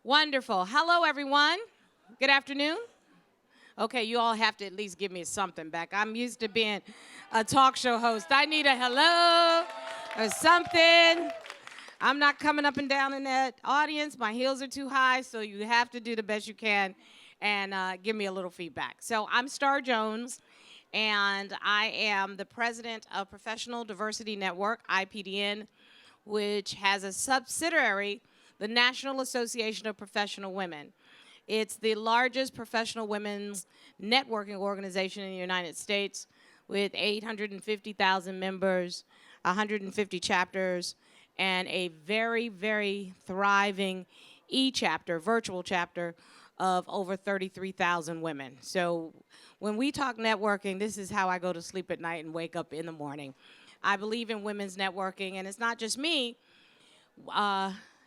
Wonderful. Hello, everyone. Good afternoon. Okay, you all have to at least give me something back. I'm used to being a talk show host. I need a hello or something. I'm not coming up and down in that audience. My heels are too high, so you have to do the best you can and give me a little feedback. So I'm Star Jones, and I am the president of Professional Diversity Network, IPDN, which has a subsidiary, the National Association of Professional Women. It's the largest professional women's networking organization in the United States with 850,000 members, 150 chapters, and a very, very thriving e-chapter, virtual chapter of over 33,000 women. So when we talk networking, this is how I go to sleep at night and wake up in the morning. I believe in women's networking, and it's not just me.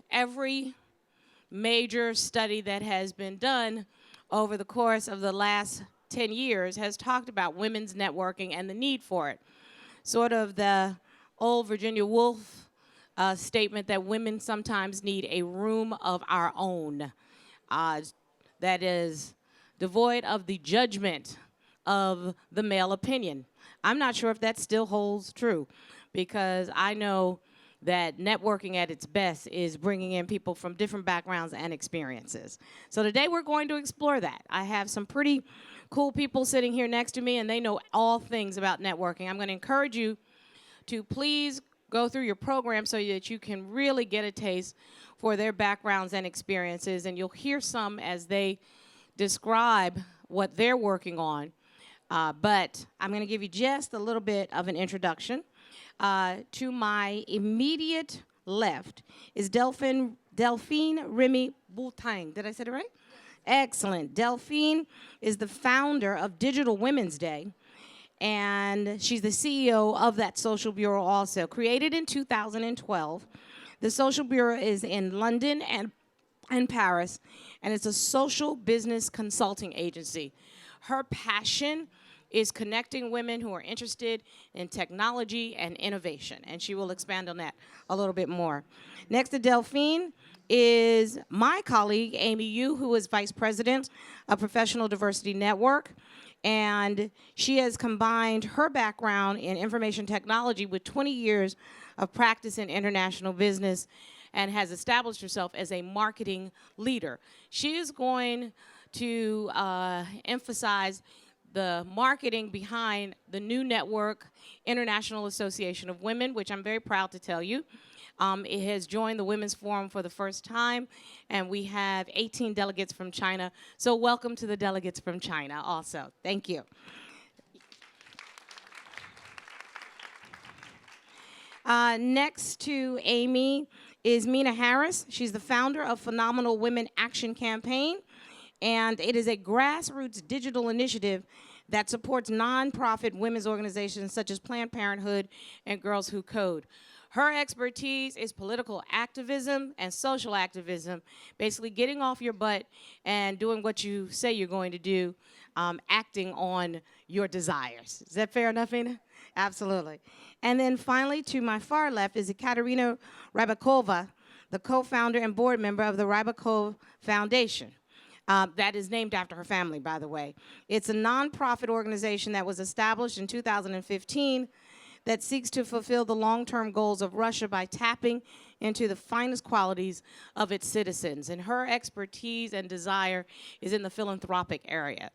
Every major study that has been done over the course of the last 10 years has talked about women's networking and the need for it. Sort of the old Virginia Woolf statement that women sometimes need a room of our own that is devoid of the judgment of the male opinion. I'm not sure if that still holds true, because I know that networking at its best is bringing in people from different backgrounds and experiences. So today we're going to explore that. I have some pretty cool people sitting here next to me, and they know all things about networking. I'm going to encourage you to please go through your program so that you can really get a taste for their backgrounds and experiences, and you'll hear some as they describe what they're working on. But I'm going to give you just a little bit of an introduction. To my immediate left is Delphine Remy Boutang. Did I say it right? Excellent. Delphine is the founder of Digital Women's Day, and she's the CEO of that social bureau also. Created in 2012, the social bureau is in London and Paris, and it's a social business consulting agency. Her passion is connecting women who are interested in technology and innovation, and she will expand on that a little bit more. Next to Delphine is my colleague, Amy Yu, who is Vice President of Professional Diversity Network, and she has combined her background in information technology with 20 years of practice in international business and has established herself as a marketing leader. She is going to emphasize the marketing behind the new network, International Association of Women, which I'm very proud to tell you. It has joined the Women's Forum for the first time, and we have 18 delegates from China. So welcome to the delegates from China also. Thank you. Next to Amy is Mina Harris. She's the founder of Phenomenal Women Action Campaign, and it is a grassroots digital initiative that supports nonprofit women's organizations such as Planned Parenthood and Girls Who Code. Her expertise is political activism and social activism, basically getting off your butt and doing what you say you're going to do, acting on your desires. Is that fair enough, Ina? Absolutely. And then finally, to my far left is Ekaterina Rybakova, the co-founder and board member of the Rybakov Foundation. That is named after her family, by the way. It's a nonprofit organization that was established in 2015 that seeks to fulfill the long-term goals of Russia by tapping into the finest qualities of its citizens. And her expertise and desire is in the philanthropic area.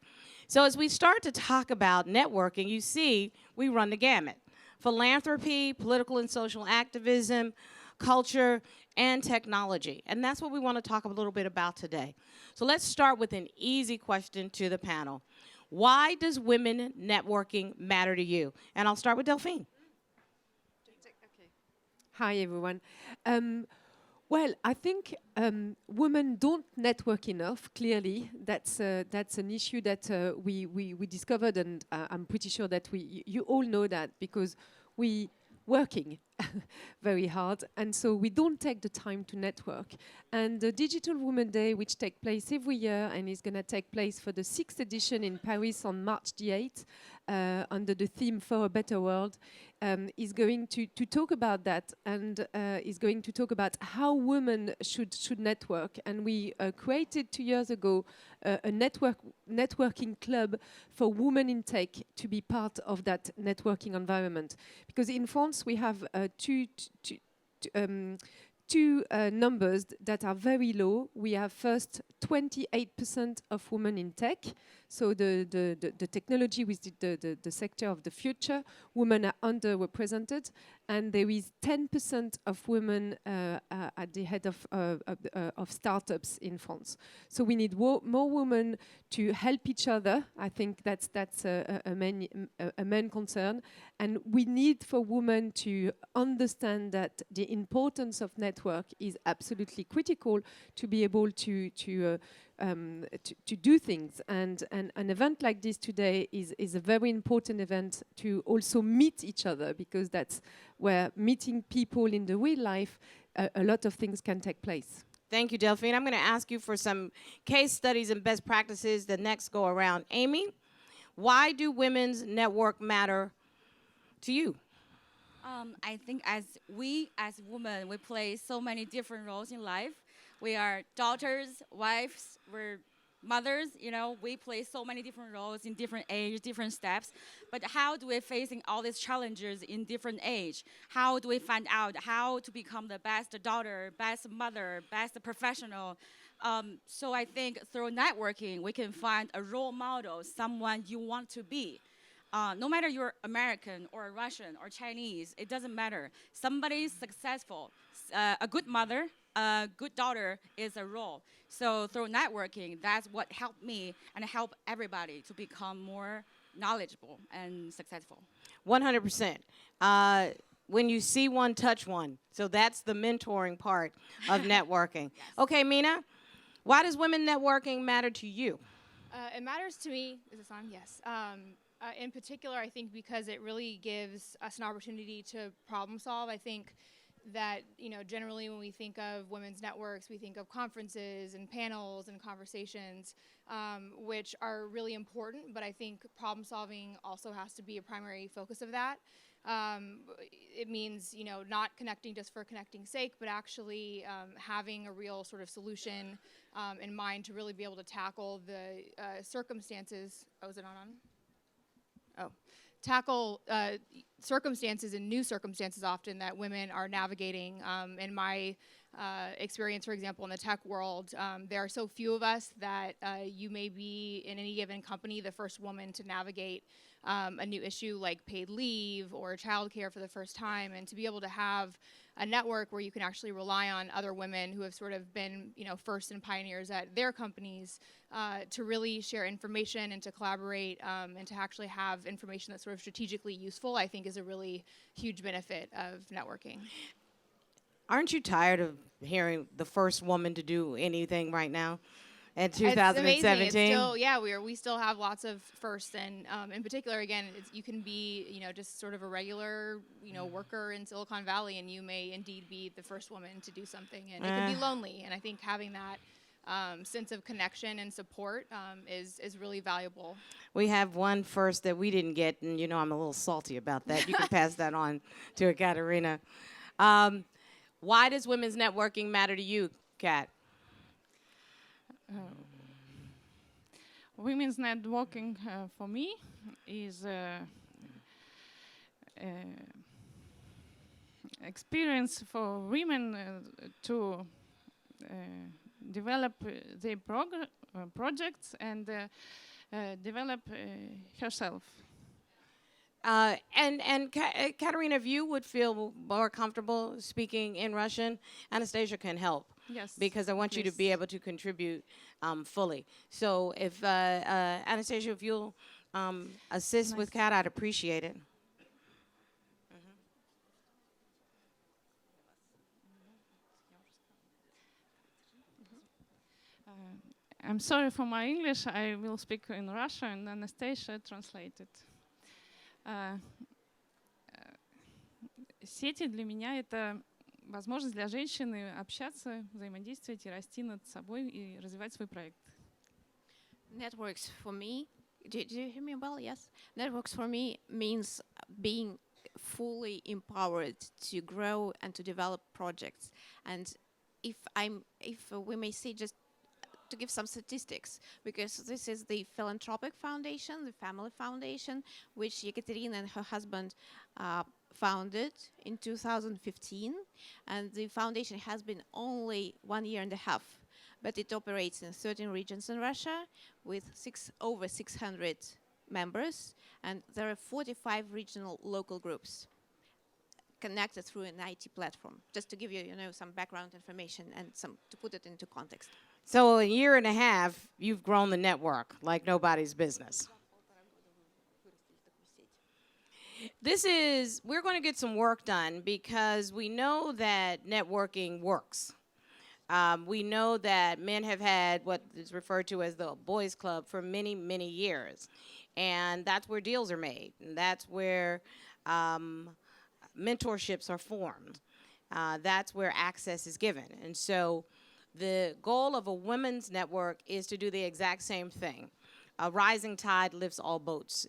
So as we start to talk about networking, you see we run the gamut. Philanthropy, political and social activism, culture, and technology. And that's what we want to talk a little bit about today. So let's start with an easy question to the panel. Why does women networking matter to you? And I'll start with Delphine. Okay. Hi, everyone. Well, I think women don't network enough, clearly. That's an issue that we discovered, and I'm pretty sure that you all know that because we working very hard, and so we don't take the time to network. And the Digital Women Day, which takes place every year and is going to take place for the 6th edition in Paris on March the 8th, under the theme For a Better World, is going to talk about that, and is going to talk about how women should network. And we created 2 years ago a networking club for women in tech to be part of that networking environment. Because in France we have two numbers that are very low. We have first 28% of women in tech, so the technology with the sector of the future, women are underrepresented, and there is 10% of women at the head of startups in France. So we need more women to help each other. I think that's a main concern, and we need for women to understand that the importance of network is absolutely critical to be able to do things. And an event like this today is a very important event to also meet each other, because that's where meeting people in the real life, a lot of things can take place. Thank you, Delphine. I'm going to ask you for some case studies and best practices the next go around. Amy, why do women's network matter to you? I think as women, we play so many different roles in life. We are daughters, wives, we're mothers, we play so many different roles in different age, different steps. But how do we facing all these challenges in different age? How do we find out how to become the best daughter, best mother, best professional? So I think through networking, we can find a role model, someone you want to be. No matter you're American or Russian or Chinese, it doesn't matter. Somebody successful, a good mother, a good daughter is a role. So through networking, that's what helped me and help everybody to become more knowledgeable and successful. 100%. When you see one, touch one. So that's the mentoring part of networking. Yes. Okay, Mina, why does women networking matter to you? It matters to me. Is this on? Yes. In particular, I think because it really gives us an opportunity to problem solve. I think that, generally when we think of women's networks, we think of conferences and panels and conversations, which are really important, but I think problem solving also has to be a primary focus of that. It means, not connecting just for connecting's sake, but actually having a real sort of solution in mind to really be able to tackle the circumstances. Oh, is it not on? Oh. Tackle circumstances and new circumstances often that women are navigating. In my experience, for example, in the tech world, there are so few of us that you may be in any given company the first woman to navigate a new issue like paid leave or childcare for the first time, and to be able to have a network where you can actually rely on other women who have sort of been, first and pioneers at their companies to really share information and to collaborate and to actually have information that's sort of strategically useful, I think is a really huge benefit of networking. Aren't you tired of hearing the first woman to do anything right now in It's 2017? amazing. It's still, we still have lots of firsts, and in particular, again, you can be, just sort of a regular, worker in Silicon Valley, and you may indeed be the first woman to do something, and it can be lonely. And I think having that sense of connection and support is really valuable. We have one first that we didn't get, and I'm a little salty about that. You can pass that on to Katerina. Why does women's networking matter to you, Kat? Women's networking for me is experience for women to develop their projects and develop herself. And Katerina, if you would feel more comfortable speaking in Russian, Anastasia can help. Yes. Because I want you to be able to contribute fully. So if Anastasia, if you'll assist with Kat, I'd appreciate it. I'm sorry for my English. I will speak in Russian and Anastasia translate it. сети для меня это возможность для женщины общаться, взаимодействовать и расти над собой и развивать свой проект. Networks for me, do you hear me well? Yes. Networks for me means being fully empowered to grow and to develop projects. And if we may say, just to give some statistics, because this is the philanthropic foundation, the family foundation, which Yekaterina and her husband founded in 2015. And the foundation has been only 1 year and a half, but it operates in 13 regions in Russia with over 600 members, and there are 45 regional local groups connected through an IT platform. Just to give you, some background information and to put it into context. So a year and a half, you've grown the network like nobody's business. We're going to get some work done because we know that networking works. We know that men have had what is referred to as the boys club for many, many years. And that's where deals are made. And that's where mentorships are formed. That's where access is given. And so the goal of a women's network is to do the exact same thing. A rising tide lifts all boats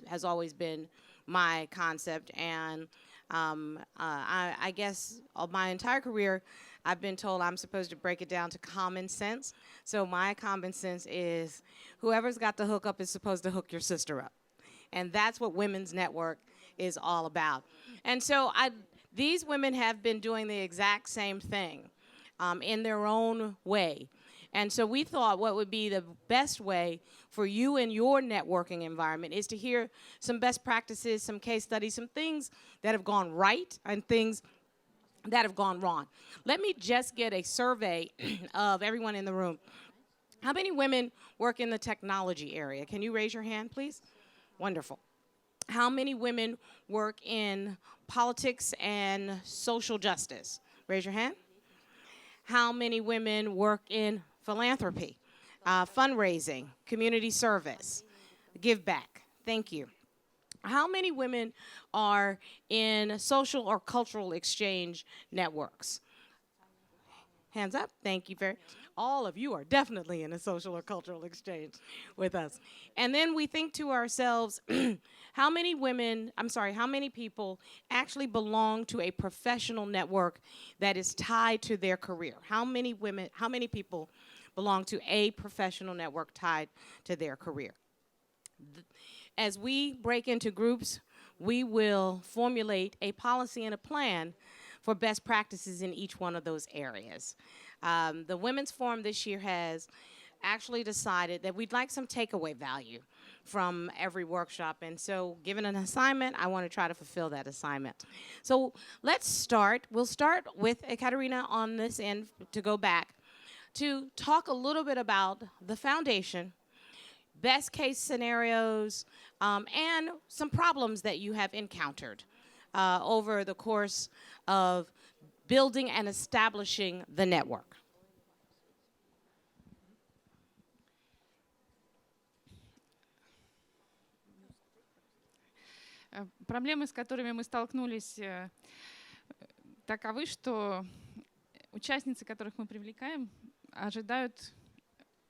has always been my concept. And I guess my entire career, I've been told I'm supposed to break it down to common sense. So my common sense is whoever's got the hookup is supposed to hook your sister up. And that's what Women's Network is all about. And so these women have been doing the exact same thing in their own way. And so we thought what would be the best way for you in your networking environment is to hear some best practices, some case studies, some things that have gone right and things that have gone wrong. Let me just get a survey of everyone in the room. How many women work in the technology area? Can you raise your hand, please? Wonderful. How many women work in politics and social justice? Raise your hand. How many women work in philanthropy, fundraising, community service, give back? Thank you. How many women are in social or cultural exchange networks? Hands up. Thank you very much. All of you are definitely in a social or cultural exchange with us. And then we think to ourselves, how many people actually belong to a professional network that is tied to their career? How many people belong to a professional network tied to their career? As we break into groups, we will formulate a policy and a plan for best practices in each one of those areas. The Women's Forum this year has actually decided that we'd like some takeaway value from every workshop. And so given an assignment, I want to try to fulfill that assignment. So let's start. We'll start with Ekaterina on this end to go back to talk a little bit about the foundation, best case scenarios, and some problems that you have encountered over the course of building and establishing the network. Проблемы, с которыми мы столкнулись, таковы, что участницы, которых мы привлекаем, ожидают,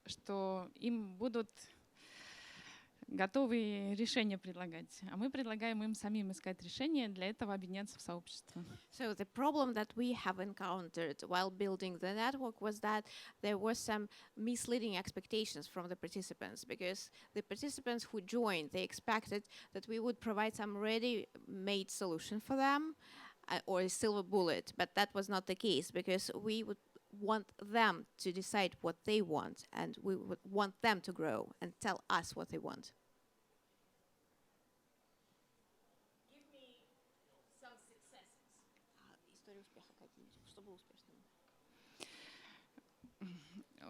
что им будут готовые решения предлагать, а мы предлагаем им самим искать решения, для этого объединяться в сообщество. So the problem that we have encountered while building the network was that there were some misleading expectations from the participants, because the participants who joined, they expected that we would provide some ready-made solution for them or a silver bullet, but that was not the case, because we would want them to decide what they want, and we would want them to grow and tell us what they want. Give me some successes.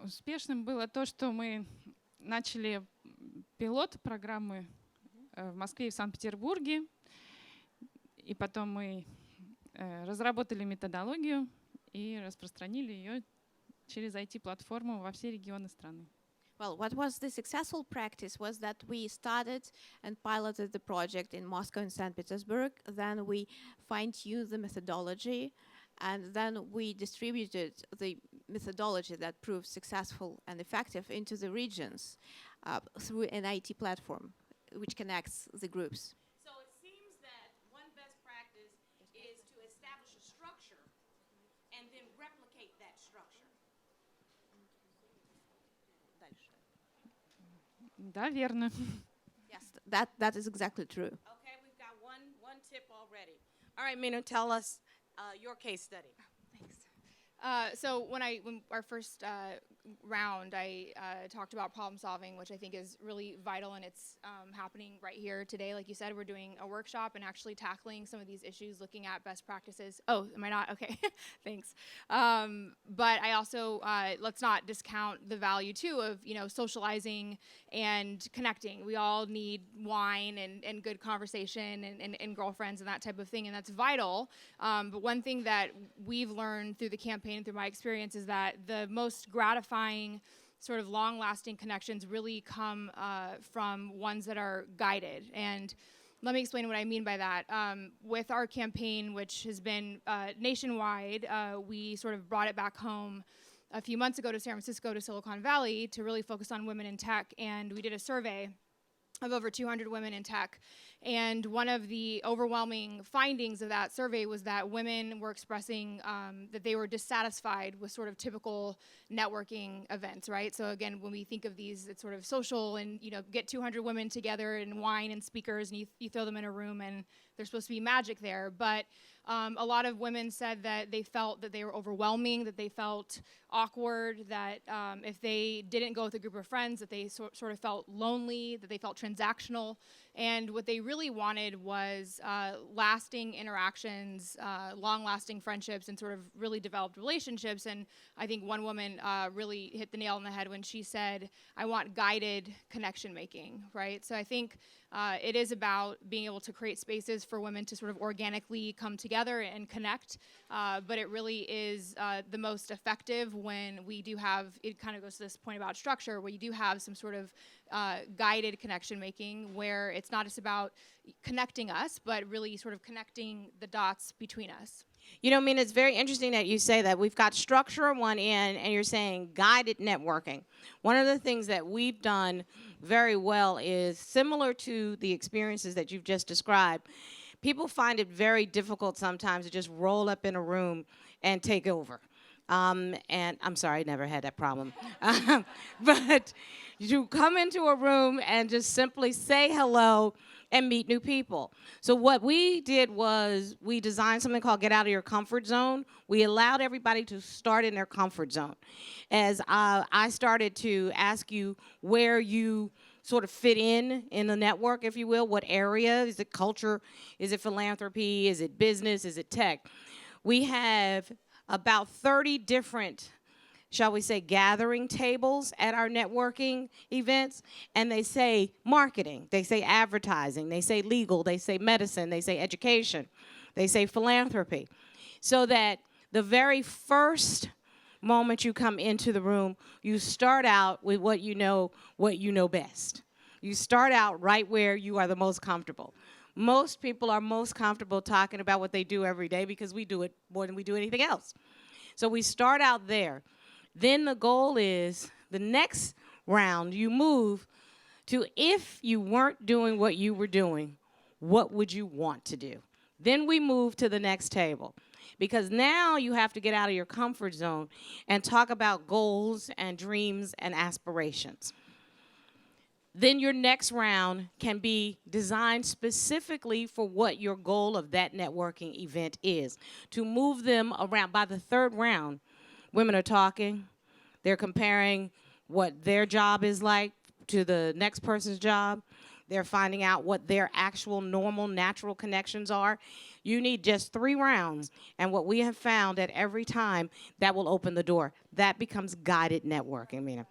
Успешным было то, что мы начали пилот программы в Москве и в Санкт-Петербурге, и потом мы разработали методологию и распространили ее через IT-платформу во все регионы страны. Well, what was the successful practice was that we started and piloted the project in Moscow and St. Petersburg. Then we fine-tuned the methodology, and then we distributed the methodology that proved successful and effective into the regions through an IT platform which connects the groups. So it seems that one best practice is to establish a structure and then replicate that structure. Да, верно. Yes, that is exactly true. Okay, we've got one tip already. All right, Mina, tell us your case study. Thanks. So when our first round, I talked about problem solving, which I think is really vital, and it's happening right here today. Like you said, we're doing a workshop and actually tackling some of these issues, looking at best practices. Oh, am I not? Okay, thanks. But I also, let's not discount the value too of, socializing and connecting. We all need wine and good conversation and girlfriends and that type of thing, and that's vital. But one thing that we've learned through the campaign and through my experience is that the most gratifying sort of long-lasting connections really come from ones that are guided. And let me explain what I mean by that. With our campaign, which has been nationwide, we sort of brought it back home a few months ago to San Francisco, to Silicon Valley, to really focus on women in tech. And we did a survey of over 200 women in tech. And one of the overwhelming findings of that survey was that women were expressing that they were dissatisfied with sort of typical networking events, right? So again, when we think of these, it's sort of social and, get 200 women together and wine and speakers, and you throw them in a room and there's supposed to be magic there. But a lot of women said that they felt that they were overwhelming, that they felt awkward, that if they didn't go with a group of friends, that they sort of felt lonely, that they felt transactional. And what they really wanted was lasting interactions, long-lasting friendships, and sort of really developed relationships. And I think one woman really hit the nail on the head when she said, I want guided connection making, right? So I think it is about being able to create spaces for women to sort of organically come together and connect, but it really is the most effective when we do have, it kind of goes to this point about structure, where you do have some sort of guided connection making, where it's not just about connecting us, but really sort of connecting the dots between us. I mean, it's very interesting that you say that. We've got structure on one end, and you're saying guided networking. One of the things that we've done very well is similar to the experiences that you've just described. People find it very difficult sometimes to just roll up in a room and take over. And I'm sorry, I never had that problem. But you come into a room and just simply say hello and meet new people. So what we did was we designed something called Get Out of Your Comfort Zone. We allowed everybody to start in their comfort zone. As I started to ask you where you sort of fit in the network, if you will, what area, is it culture, is it philanthropy, is it business, is it tech? We have about 30 different, shall we say, gathering tables at our networking events, and they say marketing, they say advertising, they say legal, they say medicine, they say education, they say philanthropy, so that the very first moment you come into the room, you start out with what you know best. You start out right where you are the most comfortable. Most people are most comfortable talking about what they do every day because we do it more than we do anything else. So we start out there. Then the goal is the next round you move to, if you weren't doing what you were doing, what would you want to do? Then we move to the next table, because now you have to get out of your comfort zone and talk about goals and dreams and aspirations. Then your next round can be designed specifically for what your goal of that networking event is, to move them around. By the third round, women are talking. They're comparing what their job is like to the next person's job. They're finding out what their actual normal, natural connections are. You need just 3 rounds, and what we have found at every time, that will open the door. That becomes guided networking, Mina.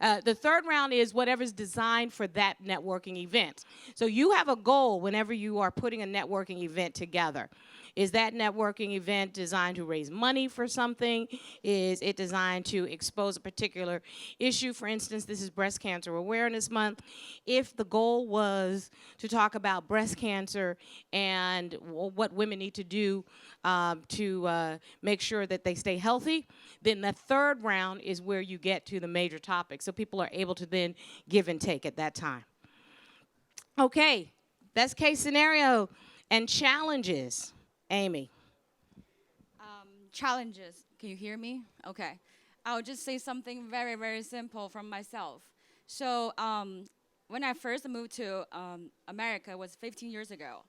The third round is whatever's designed for that networking event. So you have a goal whenever you are putting a networking event together. Is that networking event designed to raise money for something? Is it designed to expose a particular issue? For instance, this is Breast Cancer Awareness Month. If the goal was to talk about breast cancer and what women need to do to make sure that they stay healthy, then the third round is where you get to the major topics. So people are able to then give and take at that time. Okay, best case scenario and challenges. Amy. Challenges. Can you hear me? Okay. I'll just say something very, very simple from myself. So when I first moved to America, it was 15 years ago.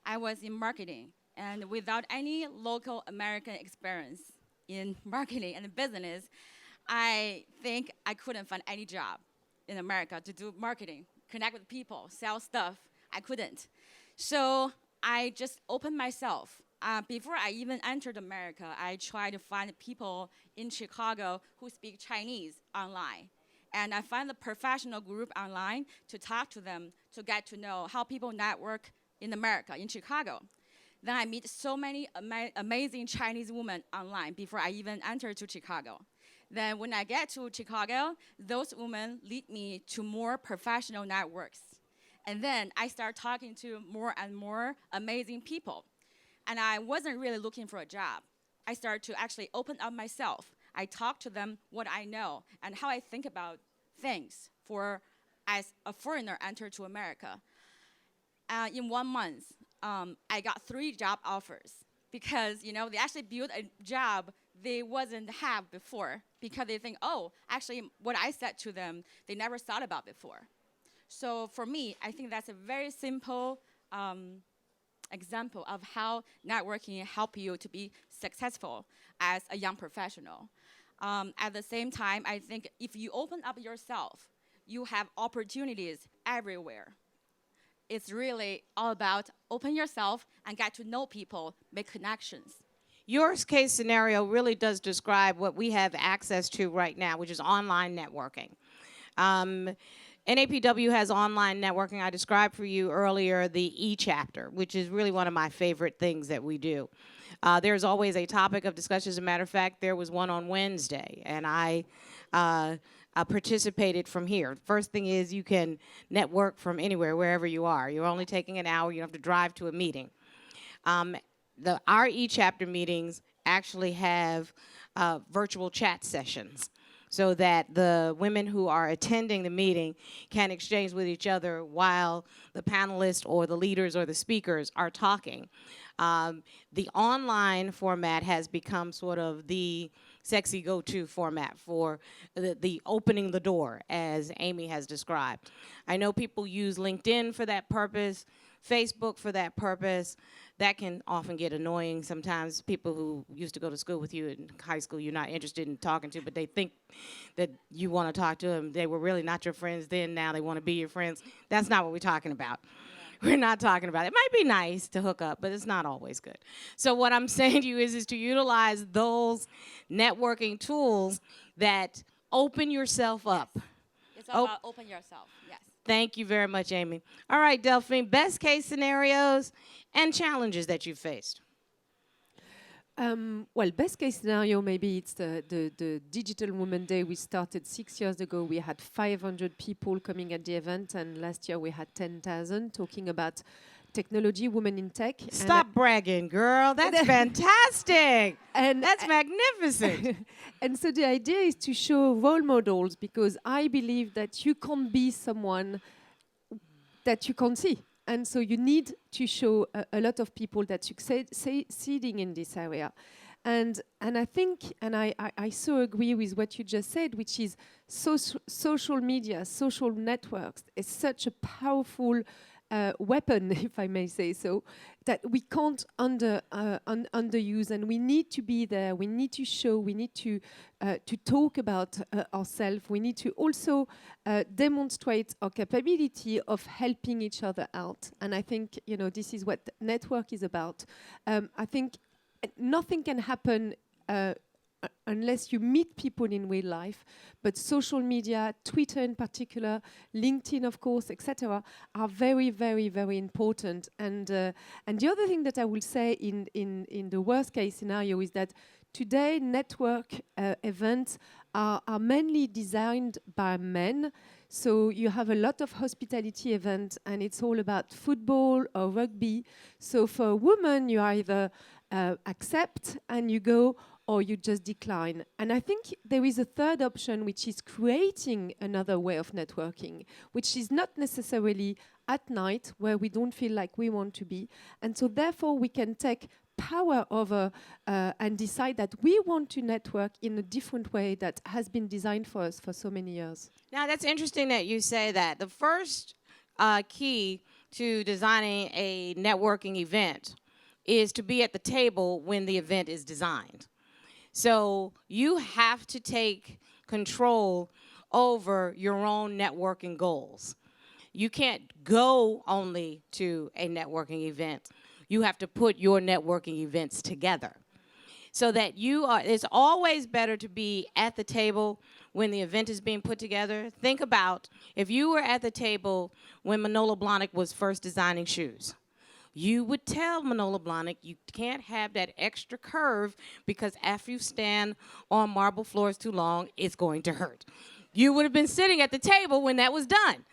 I was in marketing, and without any local American experience in marketing and business, I think I couldn't find any job in America to do marketing, connect with people, sell stuff. I couldn't. So I just opened myself. Before I even entered America, I tried to find people in Chicago who speak Chinese online. And I find a professional group online to talk to them, to get to know how people network in America, in Chicago. Then I meet so many amazing Chinese women online before I even entered to Chicago. Then when I get to Chicago, those women lead me to more professional networks. And then I start talking to more and more amazing people. And I wasn't really looking for a job. I started to actually open up myself. I talk to them what I know and how I think about things as a foreigner entered to America. In 1 month, I got 3 job offers because they actually built a job they wasn't have before because they think, oh, actually what I said to them, they never thought about before. So for me, I think that's a very simple example of how networking help you to be successful as a young professional. At the same time, I think if you open up yourself, you have opportunities everywhere. It's really all about open yourself and get to know people, make connections. Your case scenario really does describe what we have access to right now, which is online networking. NAPW has online networking. I described for you earlier the e-chapter, which is really one of my favorite things that we do. There's always a topic of discussion. As a matter of fact, there was one on Wednesday, and I participated from here. First thing is you can network from anywhere, wherever you are. You're only taking an hour. You don't have to drive to a meeting. Our e-chapter meetings actually have virtual chat sessions, so that the women who are attending the meeting can exchange with each other while the panelists or the leaders or the speakers are talking. The online format has become sort of the sexy go-to format for the opening the door, as Amy has described. I know people use LinkedIn for that purpose, Facebook for that purpose. That can often get annoying sometimes. People who used to go to school with you in high school you're not interested in talking to, but they think that you want to talk to them. They were really not your friends then, now they want to be your friends. That's not what we're talking about. We're not talking about it. It might be nice to hook up, but it's not always good. So what I'm saying to you is to utilize those networking tools that open yourself up. It's all about open yourself, yes. Thank you very much, Amy. All right, Delphine, best case scenarios and challenges that you've faced. Well, best case scenario, maybe it's the Digital Women Day we started 6 years ago. We had 500 people coming at the event, and last year we had 10,000 talking about technology, women in tech. Stop bragging, girl. That's fantastic. And that's magnificent. And so the idea is to show role models, because I believe that you can't be someone that you can't see. And so you need to show a lot of people that succeeding in this area. And I think, and I so agree with what you just said, which is social media, social networks is such a powerful weapon, if I may say so, that we can't underuse, and we need to be there. We need to show. We need to talk about ourselves. We need to also demonstrate our capability of helping each other out. And I think this is what network is about. I think nothing can happen unless you meet people in real life. But social media, Twitter in particular, LinkedIn, of course, etc., are very, very, very important. And the other thing that I will say in the worst case scenario is that today network events are mainly designed by men. So you have a lot of hospitality events, and it's all about football or rugby. So for a woman, you either accept and you go, or you just decline. And I think there is a third option, which is creating another way of networking, which is not necessarily at night, where we don't feel like we want to be. And so therefore, we can take power over and decide that we want to network in a different way that has been designed for us for so many years. Now, that's interesting that you say that. The first key to designing a networking event is to be at the table when the event is designed. So you have to take control over your own networking goals. You can't go only to a networking event. You have to put your networking events together so that it's always better to be at the table when the event is being put together. Think about if you were at the table when Manolo Blahnik was first designing shoes. You would tell Manolo Blahnik you can't have that extra curve because after you stand on marble floors too long, it's going to hurt. You would have been sitting at the table when that was done.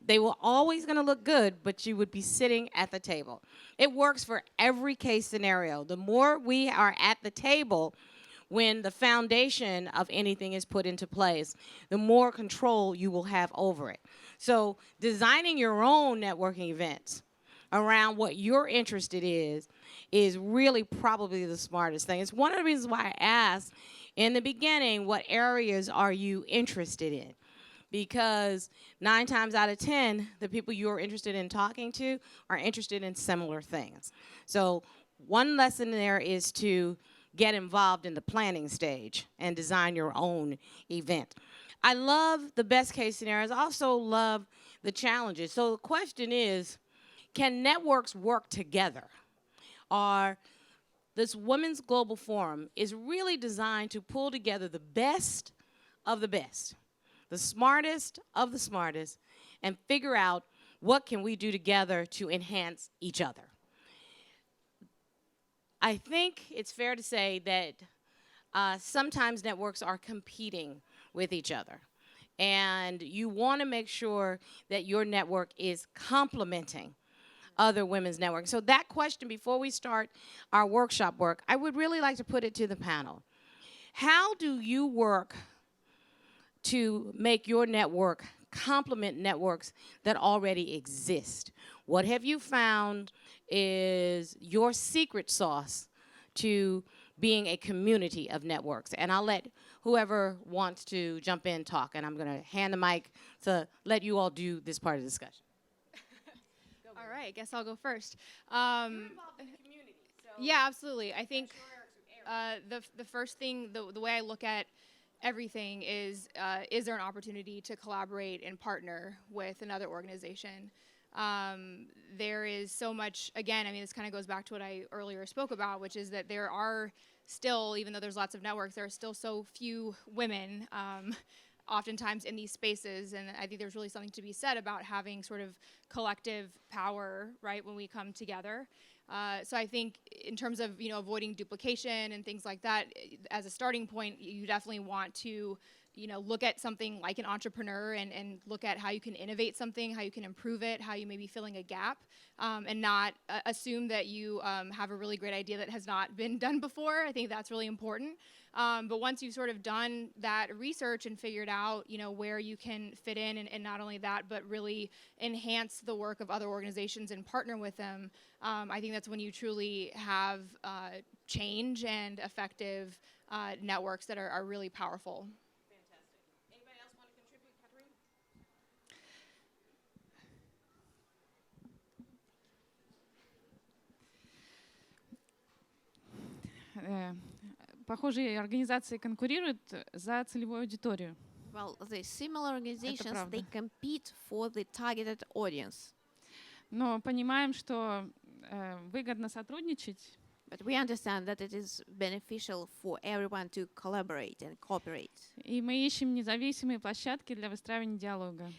They were always going to look good, but you would be sitting at the table. It works for every case scenario. The more we are at the table when the foundation of anything is put into place, the more control you will have over it. So designing your own networking events around what you're interested in is really probably the smartest thing. It's one of the reasons why I asked in the beginning, what areas are you interested in? Because 9 times out of 10, the people you're interested in talking to are interested in similar things. So one lesson there is to get involved in the planning stage and design your own event. I love the best case scenarios. I also love the challenges. So the question is, can networks work together? This Women's Global Forum is really designed to pull together the best of the best, the smartest of the smartest, and figure out what can we do together to enhance each other. I think it's fair to say that sometimes networks are competing with each other. And you want to make sure that your network is complementing other women's networks. So that question, before we start our workshop work, I would really like to put it to the panel. How do you work to make your network complement networks that already exist? What have you found is your secret sauce to being a community of networks? And I'll let whoever wants to jump in talk, and I'm going to hand the mic to let you all do this part of the discussion. All right, I guess I'll go first. You're involved in the community, so Yeah, absolutely. I think the first thing, the way I look at everything is there an opportunity to collaborate and partner with another organization? There is so much, again, I mean, this kind of goes back to what I earlier spoke about, which is that there are still, even though there's lots of networks, there are still so few women oftentimes in these spaces, and I think there's really something to be said about having sort of collective power, right, when we come together. So I think in terms of, avoiding duplication and things like that, as a starting point, you definitely want to, look at something like an entrepreneur and look at how you can innovate something, how you can improve it, how you may be filling a gap, and not assume that you have a really great idea that has not been done before. I think that's really important. But once you've sort of done that research and figured out, where you can fit in, and not only that, but really enhance the work of other organizations and partner with them, I think that's when you truly have change and effective networks that are really powerful. fantastic. Anybody else want to contribute, Catherine? Похожие организации конкурируют за целевую аудиторию. Well, the similar organizations, правда. they compete for the targeted audience. Но понимаем, что выгодно сотрудничать. But we understand that it is beneficial for everyone to collaborate and cooperate. И мы ищем независимые площадки для выстраивания диалога.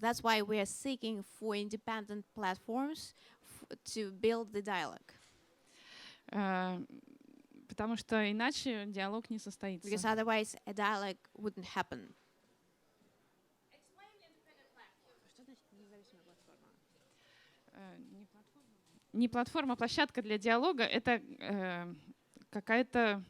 That's why we are seeking for independent platforms to build the dialogue. Потому что иначе диалог не состоится. Because otherwise a dialogue wouldn't happen. Не платформа, а площадка для диалога — это какая-то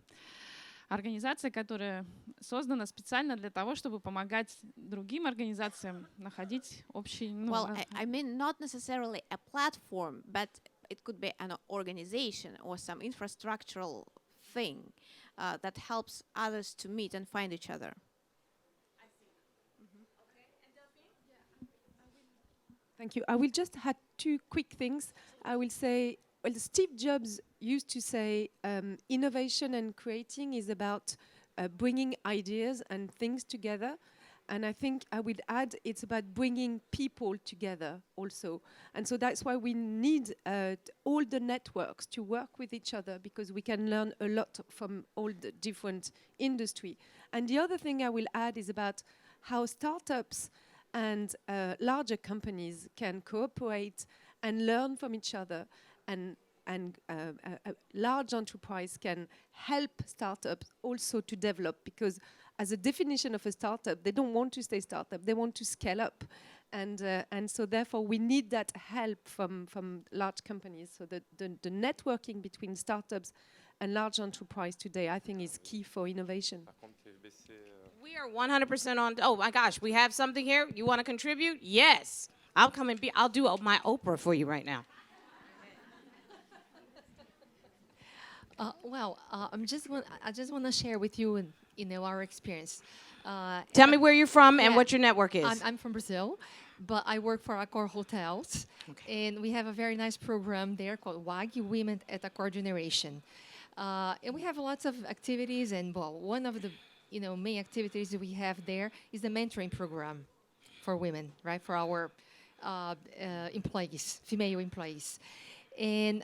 организация, которая создана специально для того, чтобы помогать другим организациям находить общий... Well, I mean not necessarily a platform, but it could be an organization or some infrastructural thing that helps others to meet and find each other. Thank you. I will just add two quick things. I will say, well, Steve Jobs used to say innovation and creating is about bringing ideas and things together. And I think I would add it's about bringing people together also. And so that's why we need all the networks to work with each other, because we can learn a lot from all the different industry. And the other thing I will add is about how startups and larger companies can cooperate and learn from each other, and a large enterprise can help startups also to develop, because as a definition of a startup, they don't want to stay startup, they want to scale up. And so therefore we need that help from large companies. So the networking between startups and large enterprise today, I think, is key for innovation. We are 100% on. Oh my gosh, we have something here. You want to contribute? Yes. I'll come and I'll do my Oprah for you right now. I just want to share with you, our experience. Tell me where you're from and yeah, what your network is. I'm from Brazil, but I work for Agora Hotels, and we have a very nice program there called WAG, Women at Agora Generation. And we have lots of activities, and one of the main activities that we have there is the mentoring program for women, right? For our employees, female employees. And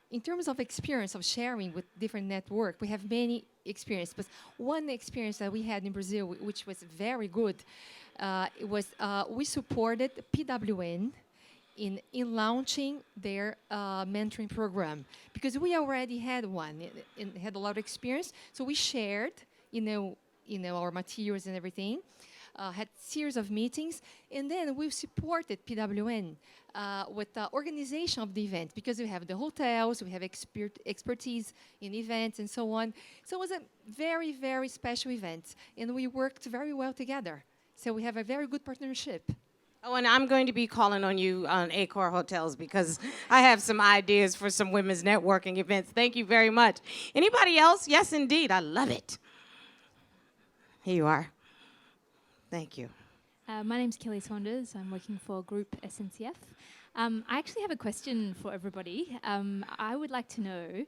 in terms of experience of sharing with different network, we have many experiences. But one experience that we had in Brazil, which was very good, it was we supported PWN in launching their mentoring program, because we already had one and had a lot of experience. So we shared, our materials and everything. Had series of meetings, and then we supported PWN with the organization of the event, because we have the hotels, we have expertise in events and so on. So it was a very, very special event, and we worked very well together. So we have a very good partnership. Oh, and I'm going to be calling on you on Agora Hotels, because I have some ideas for some women's networking events. Thank you very much. Anybody else? Yes, indeed. I love it. Here you are. Thank you. My name's Kelly Saunders. I'm working for Group SNCF. I actually have a question for everybody. I would like to know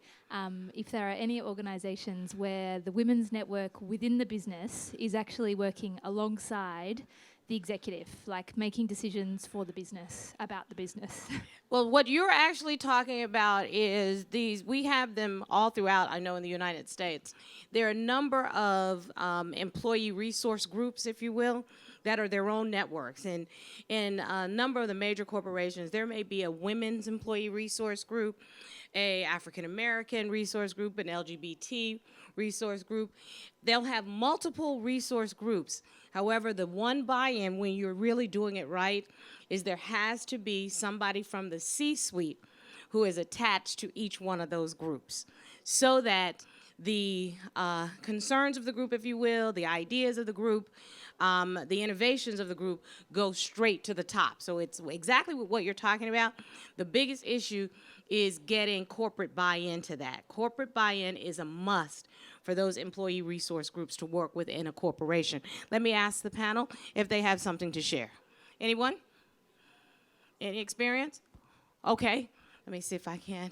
if there are any organisations where the women's network within the business is actually working alongside the executive, like making decisions for the business, about the business. Well, what you're actually talking about is we have them all throughout, I know, in the United States. There are a number of employee resource groups, if you will, that are their own networks. And in a number of the major corporations, there may be a women's employee resource group, a African American resource group, an LGBT resource group. They'll have multiple resource groups. However, the one buy-in when you're really doing it right is there has to be somebody from the C-suite who is attached to each one of those groups, so that the concerns of the group, if you will, the ideas of the group, the innovations of the group go straight to the top. So it's exactly what you're talking about. The biggest issue is getting corporate buy-in to that. Corporate buy-in is a must for those employee resource groups to work within a corporation. Let me ask the panel if they have something to share. Anyone? Any experience? Okay, let me see if I can.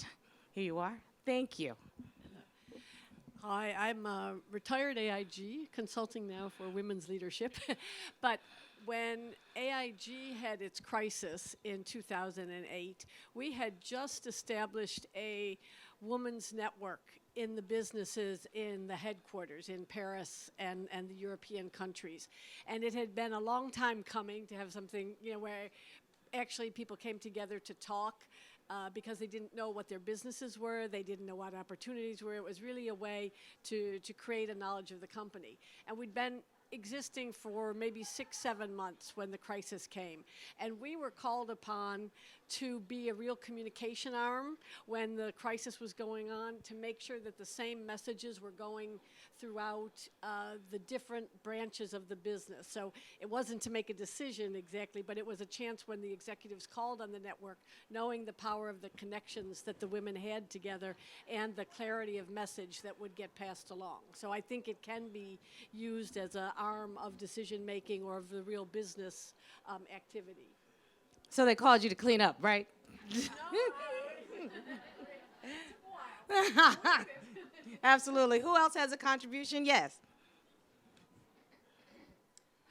Here you are. Thank you. Hi, I'm a retired AIG, consulting now for women's leadership. But when AIG had its crisis in 2008, we had just established a women's network in the businesses in the headquarters in Paris and the European countries. And it had been a long time coming to have something, where actually people came together to talk because they didn't know what their businesses were, they didn't know what opportunities were. It was really a way to create a knowledge of the company. And we'd been existing for maybe 6-7 months when the crisis came. And we were called upon to be a real communication arm when the crisis was going on, to make sure that the same messages were going throughout the different branches of the business. So it wasn't to make a decision exactly, but it was a chance when the executives called on the network, knowing the power of the connections that the women had together and the clarity of message that would get passed along. So I think it can be used as an arm of decision making or of the real business activity. So they called you to clean up, right? Absolutely. Who else has a contribution? Yes.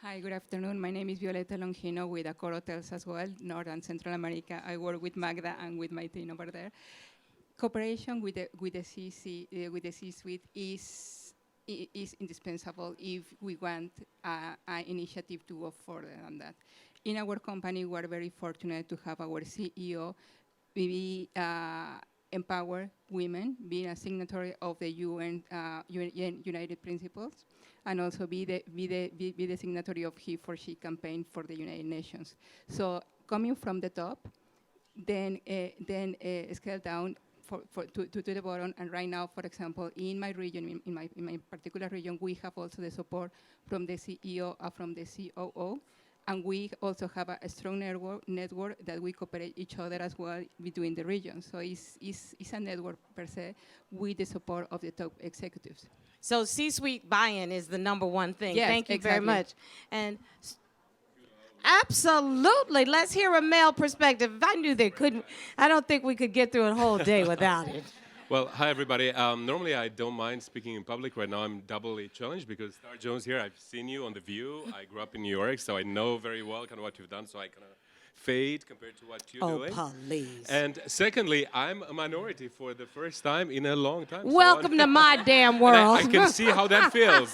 Hi, good afternoon. My name is Violeta Longino with Agora Hotels as well, North and Central America. I work with Magda and with my team over there. Cooperation with the C-suite is indispensable if we want an initiative to go further than that. In our company, we're very fortunate to have our CEO empower women, being a signatory of the UN United Principles, and also be the signatory of He for She campaign for the United Nations. So coming from the top, then scale down to the bottom. And right now, for example, in my region, in my particular region, we have also the support from the CEO and from the COO. And we also have a strong network that we cooperate each other as well between the regions. So it's a network per se with the support of the top executives. So C-suite buy-in is the number one thing. Yes, Thank you very exactly. much. And absolutely. Let's hear a male perspective. If I knew they couldn't, I don't think we could get through a whole day without it. Well, hi everybody. Normally I don't mind speaking in public. Right now I'm doubly challenged because Star Jones here, I've seen you on The View. I grew up in New York, so I know very well kind of what you've done, so I kind of fade compared to what you're doing. Oh, please. And secondly, I'm a minority for the first time in a long time. Welcome to my damn world. I can see how that feels.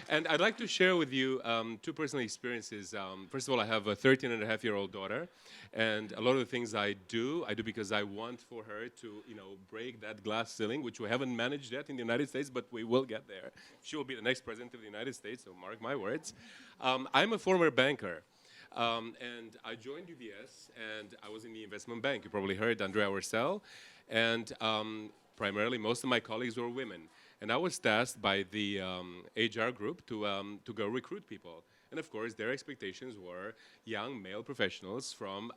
And I'd like to share with you two personal experiences. First of all, I have a 13-and-a-half-year-old daughter, and a lot of the things I do because I want for her to, break that glass ceiling, which we haven't managed yet in the United States, but we will get there. She will be the next president of the United States, so mark my words. I'm a former banker. And I joined UBS, and I was in the investment bank. You probably heard Andrea Orsell. And primarily, most of my colleagues were women. And I was tasked by the HR group to go recruit people. And of course, their expectations were young male professionals from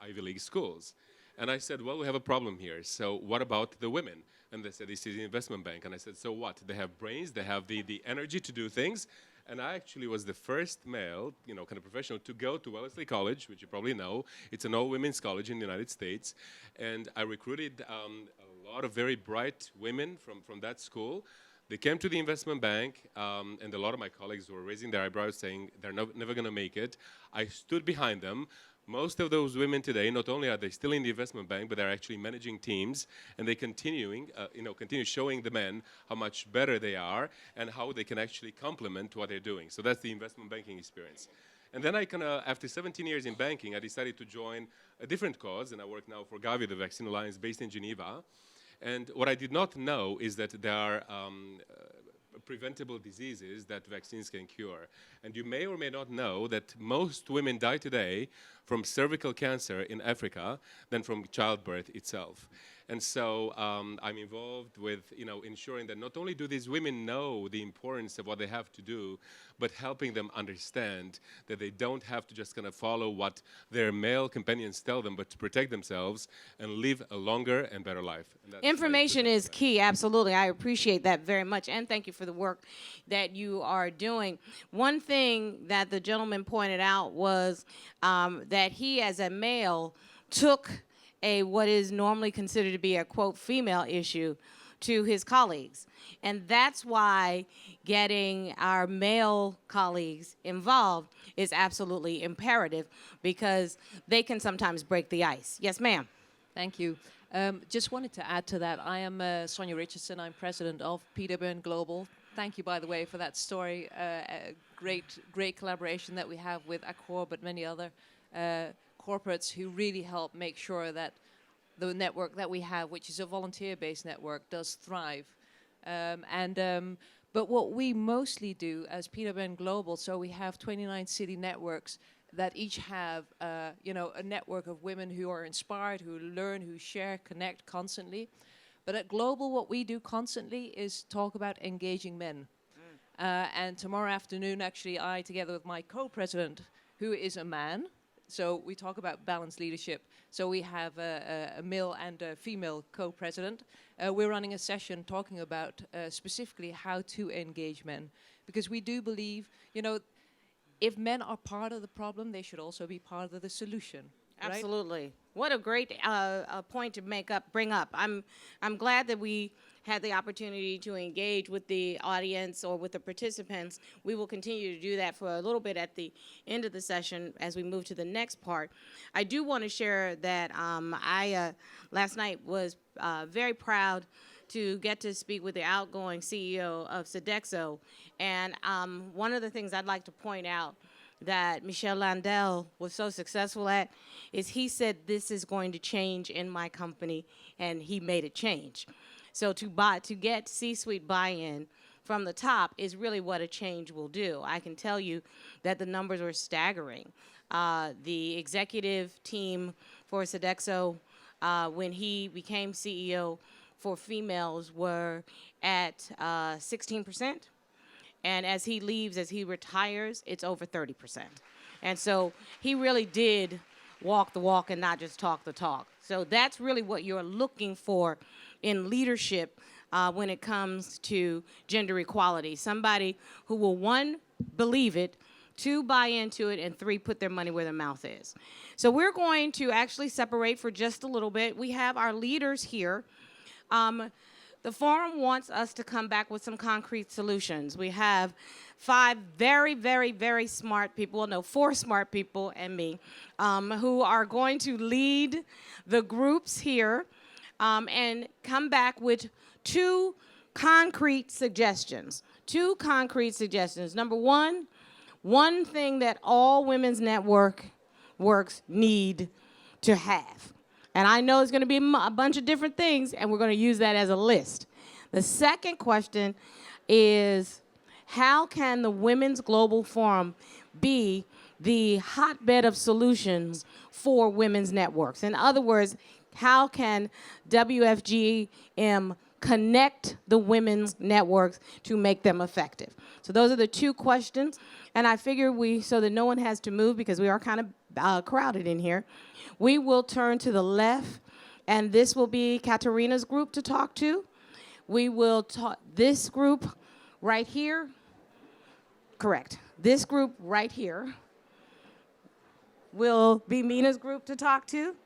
Ivy League schools. And I said, well, we have a problem here. So what about the women? And they said, this is the investment bank. And I said, so what? They have brains, they have the energy to do things. And I actually was the first male, kind of professional to go to Wellesley College, which you probably know. It's an all-women's college in the United States. And I recruited a lot of very bright women from that school. They came to the investment bank, and a lot of my colleagues were raising their eyebrows saying they're never going to make it. I stood behind them. Most of those women today, not only are they still in the investment bank, but they're actually managing teams, and they continue showing the men how much better they are and how they can actually complement what they're doing. So that's the investment banking experience. And then after 17 years in banking, I decided to join a different cause, and I work now for Gavi, the Vaccine Alliance, based in Geneva. And what I did not know is that there are preventable diseases that vaccines can cure. And you may or may not know that most women die today from cervical cancer in Africa than from childbirth itself. And so I'm involved with ensuring that not only do these women know the importance of what they have to do, but helping them understand that they don't have to just kind of follow what their male companions tell them, but to protect themselves and live a longer and better life. And information is key, absolutely. I appreciate that very much, and thank you for the work that you are doing. One thing that the gentleman pointed out was that he, as a male, took what is normally considered to be a, quote, female issue to his colleagues. And that's why getting our male colleagues involved is absolutely imperative, because they can sometimes break the ice. Yes, ma'am. Thank you. Just wanted to add to that. I am Sonia Richardson. I'm president of PWN Global. Thank you, by the way, for that story. Great collaboration that we have with Agora, but many other corporates who really help make sure that the network that we have, which is a volunteer-based network, does thrive. But what we mostly do as PWN Global, so we have 29 city networks that each have a network of women who are inspired, who learn, who share, connect constantly. But at Global, what we do constantly is talk about engaging men. And tomorrow afternoon, actually, I, together with my co-president, who is a man, so we talk about balanced leadership. So we have a male and a female co-president. We're running a session talking about specifically how to engage men. Because we do believe, if men are part of the problem, they should also be part of the solution. Right? Absolutely. What a great point to bring up. I'm glad that we had the opportunity to engage with the audience or with the participants. We will continue to do that for a little bit at the end of the session as we move to the next part. I do want to share that I last night was very proud to get to speak with the outgoing CEO of Sodexo. And one of the things I'd like to point out that Michel Landel was so successful at is he said, this is going to change in my company, and he made it change. So to get C-suite buy-in from the top is really what a change will do. I can tell you that the numbers were staggering. The executive team for Sodexo, when he became CEO for females, were at 16%. And as he leaves, as he retires, it's over 30%. And so he really did walk the walk and not just talk the talk. So that's really what you're looking for in leadership when it comes to gender equality. Somebody who will, 1, believe it, 2, buy into it, and 3, put their money where their mouth is. So we're going to actually separate for just a little bit. We have our leaders here. The forum wants us to come back with some concrete solutions. We have 5 very, very, very smart people, well, no, 4 smart people and me, who are going to lead the groups here and come back with 2 concrete suggestions. 2 concrete suggestions. Number 1, one thing that all women's networks need to have. And I know it's going to be a bunch of different things, and we're going to use that as a list. The second question is, how can the Women's Global Forum be the hotbed of solutions for women's networks? In other words, how can WFGM connect the women's networks to make them effective? So those are the 2 questions. And I figure so that no one has to move, because we are kind of crowded in here, we will turn to the left, and this will be Katerina's group to talk to. We will talk this group right here. Correct. This group right here will be Mina's group to talk to.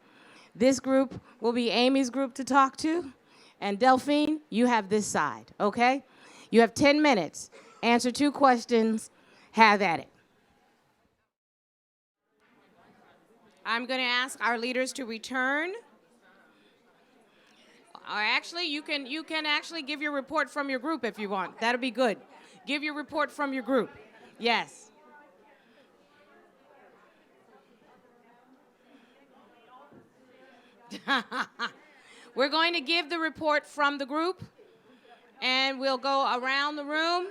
This group will be Amy's group to talk to. And Delphine, you have this side, okay? You have 10 minutes. Answer 2 questions. Have at it. I'm going to ask our leaders to return. Or actually, you can actually give your report from your group if you want. That'll be good. Give your report from your group. Yes. We're going to give the report from the group, and we'll go around the room.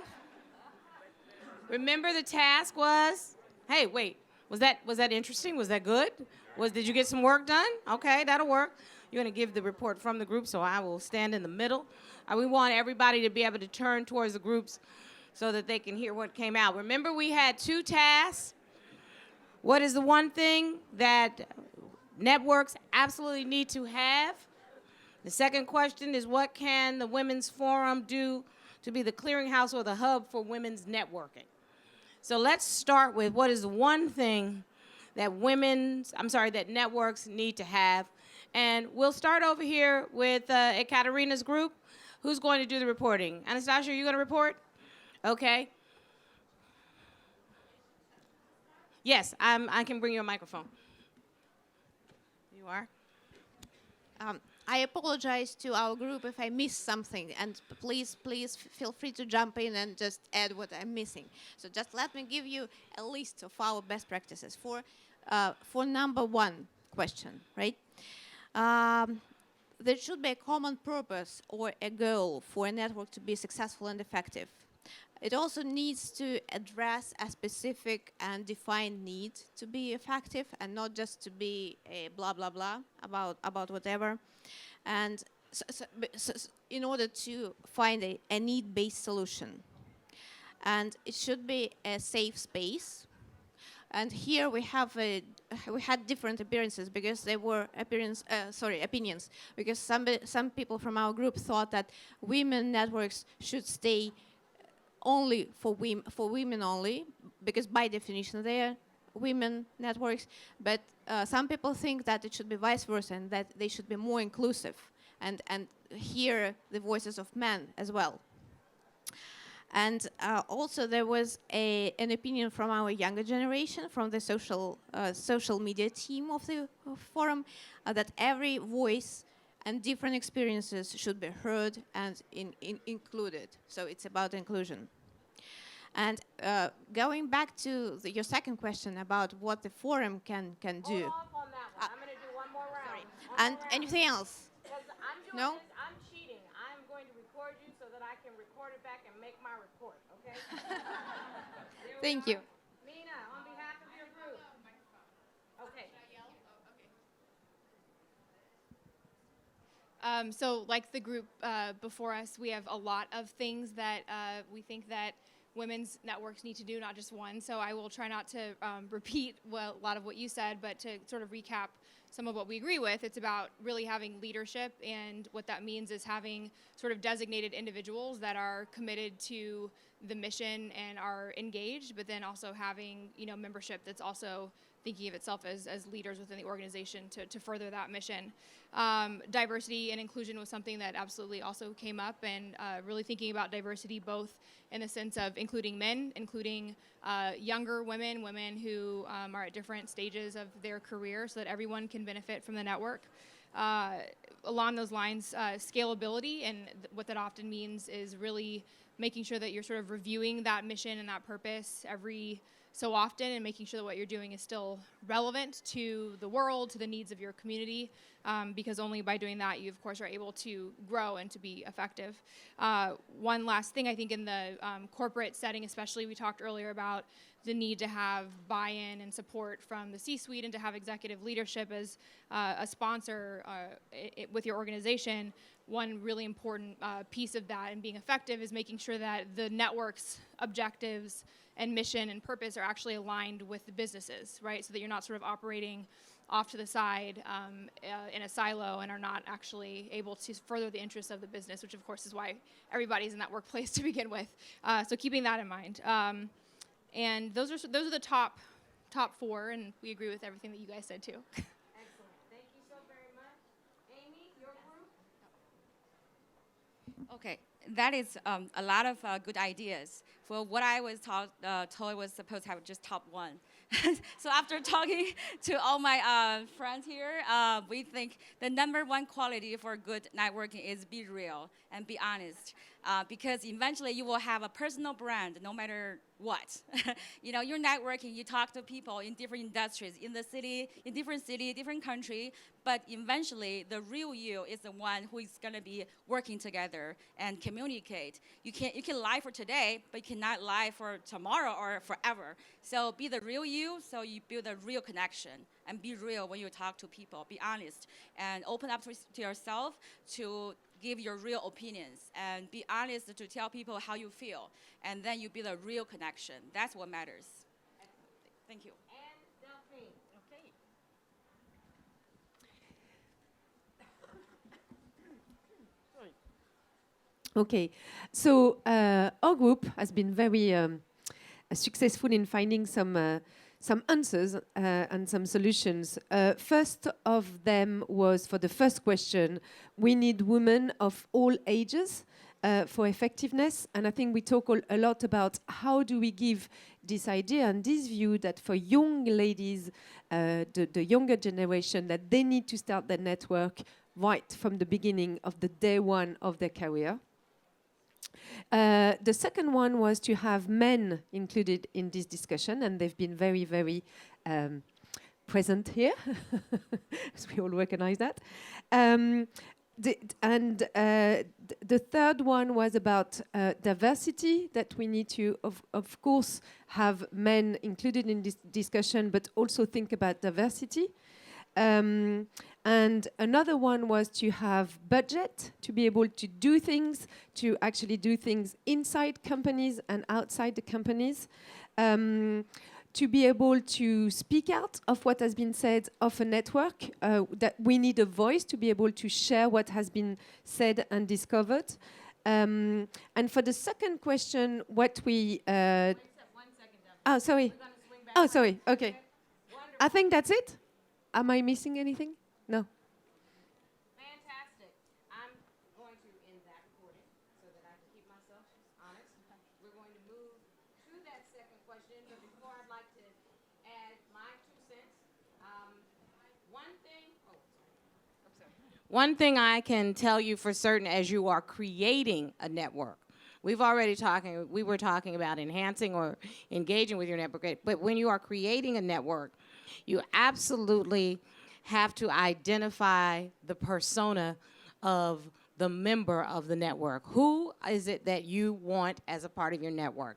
Remember, the task was, hey, wait, was that interesting? Was that good? Did you get some work done? Okay, that'll work. You're going to give the report from the group, so I will stand in the middle. We want everybody to be able to turn towards the groups so that they can hear what came out. Remember, we had 2 tasks. What is the one thing that networks absolutely need to have? The second question is, what can the Women's Forum do to be the clearinghouse or the hub for women's networking? So let's start with, what is the one thing that networks need to have? And we'll start over here with Ekaterina's group. Who's going to do the reporting? Anastasia, are you going to report? Okay. Yes, I can bring you a microphone. You are? I apologize to our group if I missed something, and please feel free to jump in and just add what I'm missing. So just let me give you a list of our best practices for number one question, right? There should be a common purpose or a goal for a network to be successful and effective. It also needs to address a specific and defined need to be effective, and not just to be a blah blah blah about whatever. And in order to find a need-based solution, and it should be a safe space. And here we had different appearances because there were opinions, because some people from our group thought that women networks should stay only for women only, because by definition they are women networks. But some people think that it should be vice versa, and that they should be more inclusive and hear the voices of men as well. And also there was an opinion from our younger generation, from the social media team of the forum, that every voice and different experiences should be heard and included. So it's about inclusion. And going back to your second question about what the forum can do. Hold off on that one. I'm going to do one more round. And anything else? I'm doing No? this. I'm cheating. I'm going to record you so that I can record it back and make my report, okay? Thank you. Mina, on behalf of your group. Okay. So like the group before us, we have a lot of things that we think that women's networks need to do, not just one. So I will try not to repeat a lot of what you said, but to sort of recap some of what we agree with. It's about really having leadership, and what that means is having sort of designated individuals that are committed to the mission and are engaged, but then also having, membership that's also thinking of itself as leaders within the organization to further that mission. Diversity and inclusion was something that absolutely also came up, and really thinking about diversity both in the sense of including men, including younger women who are at different stages of their career, so that everyone can benefit from the network. Along those lines, scalability, and what that often means is really making sure that you're sort of reviewing that mission and that purpose every so often, and making sure that what you're doing is still relevant to the world, to the needs of your community, because only by doing that you, of course, are able to grow and to be effective. One last thing, I think in the corporate setting especially, we talked earlier about the need to have buy-in and support from the C-suite, and to have executive leadership as a sponsor with your organization. One really important piece of that and being effective is making sure that the network's objectives and mission and purpose are actually aligned with the businesses, right? So that you're not sort of operating off to the side in a silo, and are not actually able to further the interests of the business, which of course is why everybody's in that workplace to begin with. So keeping that in mind. And those are the top four, and we agree with everything that you guys said too. Excellent. Thank you so very much. Amy, your group? Okay, that is a lot of good ideas. For what I was told was supposed to have just top one. So after talking to all my friends here, we think the number one quality for good networking is be real and be honest. Because eventually you will have a personal brand no matter what. You're networking, you talk to people in different industries, in the city, in different city, different country, but eventually the real you is the one who is gonna be working together and communicate. You can lie for today, but you cannot lie for tomorrow or forever. So be the real you, so you build a real connection, and be real when you talk to people. Be honest and open up to yourself to give your real opinions, and be honest to tell people how you feel, and then you build a real connection. That's what matters. Thank you. And Delphine. Okay. Okay, so our group has been very successful in finding some some answers and some solutions. First of them was for the first question, we need women of all ages for effectiveness. And I think we talk a lot about how do we give this idea and this view that for young ladies, the younger generation, that they need to start their network right from the beginning of the day one of their career. The second one was to have men included in this discussion, and they've been very, very present here, as we all recognize that. The third one was about diversity, that we need to, of course, have men included in this discussion, but also think about diversity. And another one was to have budget, to be able to do things, to actually do things inside companies and outside the companies, to be able to speak out of what has been said of a network, that we need a voice to be able to share what has been said and discovered. And for the second question, what we... oh, sorry. Oh, sorry. Okay. I think that's it. Am I missing anything? No. Fantastic. I'm going to end that recording so that I can keep myself honest. We're going to move to that second question, but before I'd like to add my 2 cents. One thing I can tell you for certain as you are creating a network, we were talking about enhancing or engaging with your network, but when you are creating a network, you absolutely have to identify the persona of the member of the network. Who is it that you want as a part of your network?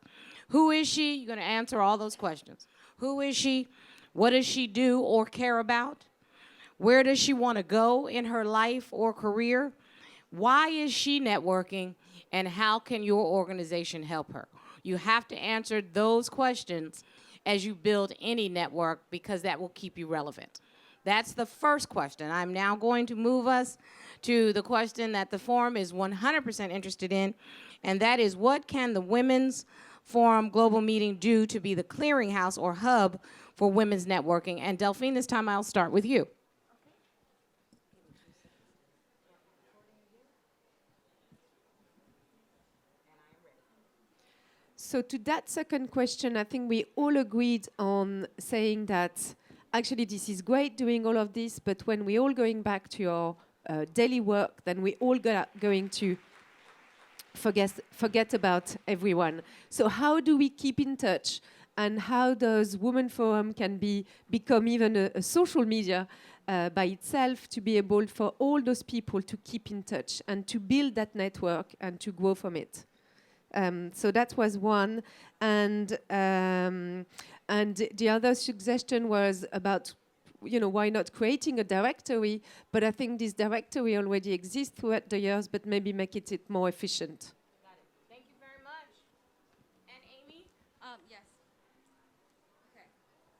Who is she? You're going to answer all those questions. Who is she? What does she do or care about? Where does she want to go in her life or career? Why is she networking? And how can your organization help her? You have to answer those questions as you build any network, because that will keep you relevant. That's the first question. I'm now going to move us to the question that the forum is 100% interested in, and that is, what can the Women's Forum Global Meeting do to be the clearinghouse or hub for women's networking? And Delphine, this time I'll start with you. So to that second question, I think we all agreed on saying that actually this is great doing all of this, but when we're all going back to our daily work, then we all going to forget about everyone. So how do we keep in touch? And how does Women Forum can become even a social media by itself, to be able for all those people to keep in touch and to build that network and to grow from it? So that was one, and the other suggestion was about, why not creating a directory? But I think this directory already exists throughout the years, but maybe make it more efficient. Got it. Thank you very much. And Amy? Yes. Okay.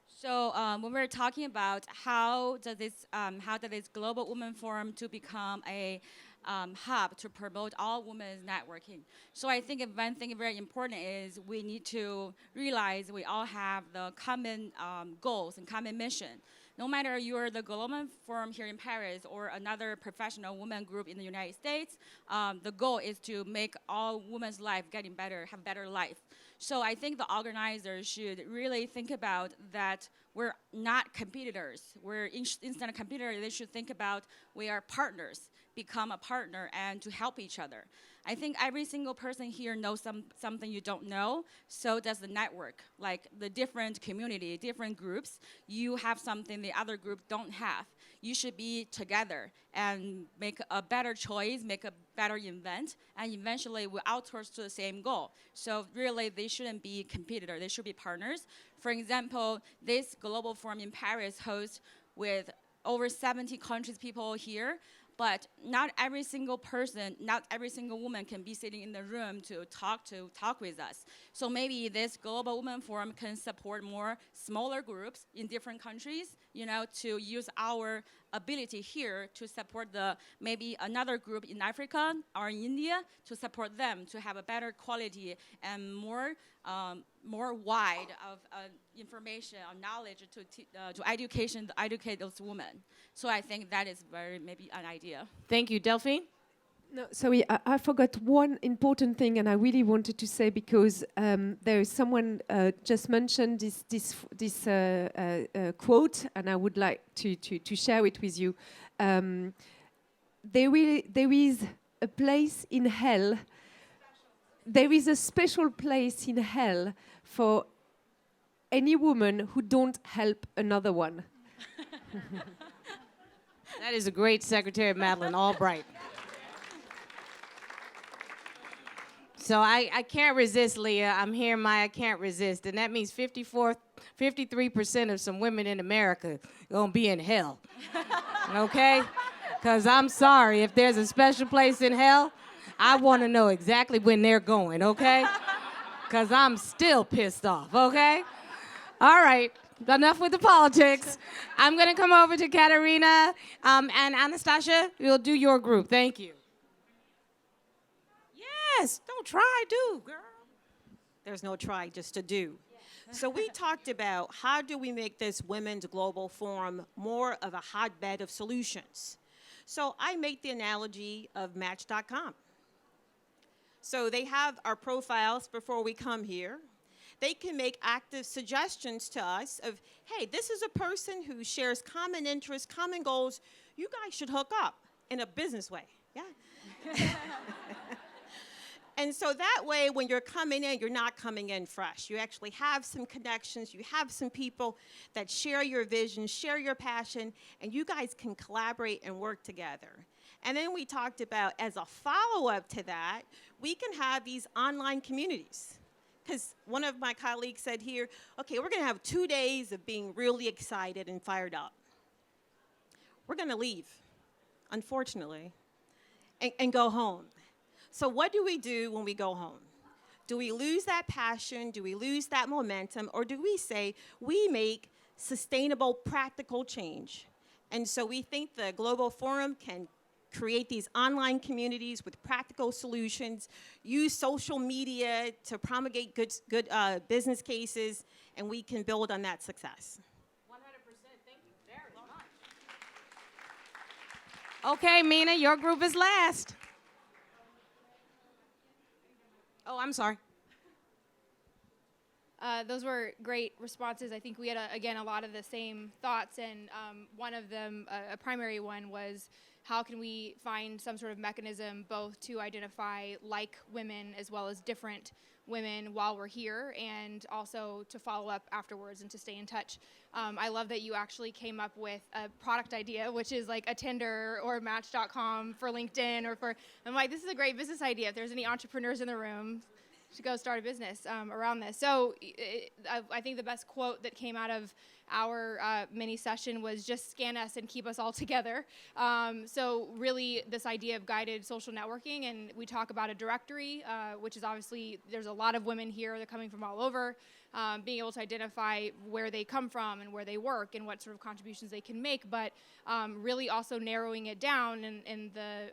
So when we're talking about how does this Global Women Forum to become a hub to promote all women's networking. So I think one thing very important is we need to realize we all have the common goals and common mission. No matter you're the Global Forum here in Paris or another professional women group in the United States, the goal is to make all women's life getting better, have better life. So I think the organizers should really think about that we're not competitors. We're instead of competitors, they should think about we are partners, become a partner and to help each other. I think every single person here knows something you don't know, so does the network. Like the different community, different groups, you have something the other group don't have. You should be together and make a better choice, make a better event, and eventually we'll outsource to the same goal. So really, they shouldn't be competitors, they should be partners. For example, this Global Forum in Paris hosts with over 70 countries people here, but not every single person, not every single woman can be sitting in the room to talk with us. So maybe this Global Women Forum can support more smaller groups in different countries to use our ability here to support maybe another group in Africa or in India, to support them to have a better quality and more wide of information or knowledge to educate those women. So I think that is maybe an idea. Thank you, Delphine. No, sorry, I forgot one important thing, and I really wanted to say, because there is someone just mentioned this quote, and I would like to share it with you. There is a place in hell. There is a special place in hell for any woman who don't help another one. That is a great Secretary Madeleine Albright. So I can't resist, Leah. I'm here, Maya, I can't resist. And that means 53% of some women in America gonna be in hell. Okay? Because I'm sorry, if there's a special place in hell, I want to know exactly when they're going, okay? Because I'm still pissed off, okay? All right, enough with the politics. I'm gonna come over to Katerina and Anastasia. You'll do your group, thank you. Yes, don't try, do, girl. There's no try, just to do. So we talked about how do we make this Women's Global Forum more of a hotbed of solutions. So I make the analogy of Match.com. So they have our profiles before we come here. They can make active suggestions to us of, hey, this is a person who shares common interests, common goals. You guys should hook up in a business way, yeah? And so that way, when you're coming in, you're not coming in fresh. You actually have some connections. You have some people that share your vision, share your passion, and you guys can collaborate and work together. And then we talked about, as a follow-up to that, we can have these online communities. Because one of my colleagues said here, okay, we're going to have 2 days of being really excited and fired up. We're going to leave, unfortunately, and go home. So what do we do when we go home? Do we lose that passion? Do we lose that momentum? Or do we say we make sustainable, practical change? And so we think the Global Forum can create these online communities with practical solutions, use social media to promulgate good business cases, and we can build on that success. 100%, thank you very much. Okay, Mina, your group is last. Oh, I'm sorry. Those were great responses. I think we had, again, a lot of the same thoughts, and one of them, a primary one, was how can we find some sort of mechanism both to identify like women as well as different women while we're here, and also to follow up afterwards and to stay in touch. I love that you actually came up with a product idea, which is like a Tinder or Match.com for LinkedIn, or for, I'm like, this is a great business idea. If there's any entrepreneurs in the room, to go start a business around this. So I think the best quote that came out of our mini session was, just scan us and keep us all together. So really this idea of guided social networking, and we talk about a directory, which is obviously, there's a lot of women here, they're coming from all over, being able to identify where they come from and where they work and what sort of contributions they can make, but really also narrowing it down in the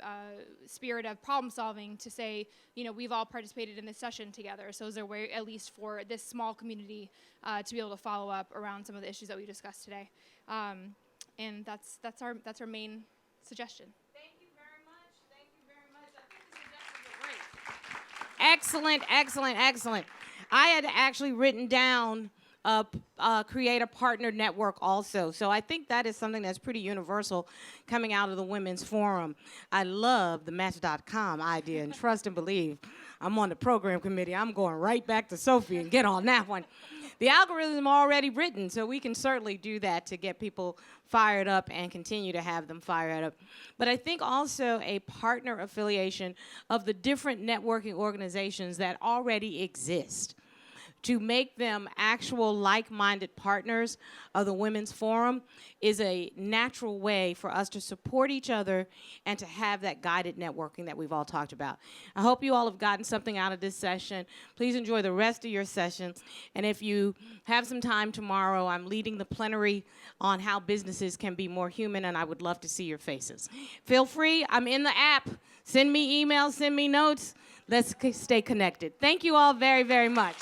spirit of problem solving to say, you know, we've all participated in this session together, so is there a way, at least for this small community, to be able to follow up around some of the issues that we discussed today. And that's our main suggestion. Thank you very much. Thank you very much. I think the suggestions are great. Excellent, excellent, excellent. I had actually written down create a partner network also. So I think that is something that's pretty universal coming out of the Women's Forum. I love the Match.com idea, and trust and believe, I'm on the program committee. I'm going right back to Sophie and get on that one. The algorithm already written, so we can certainly do that to get people fired up and continue to have them fired up. But I think also a partner affiliation of the different networking organizations that already exist. to make them actual like-minded partners of the Women's Forum is a natural way for us to support each other and to have that guided networking that we've all talked about. I hope you all have gotten something out of this session. Please enjoy the rest of your sessions. And if you have some time tomorrow, I'm leading the plenary on how businesses can be more human, and I would love to see your faces. Feel free, I'm in the app. Send me emails, send me notes. Let's stay connected. Thank you all very, very much.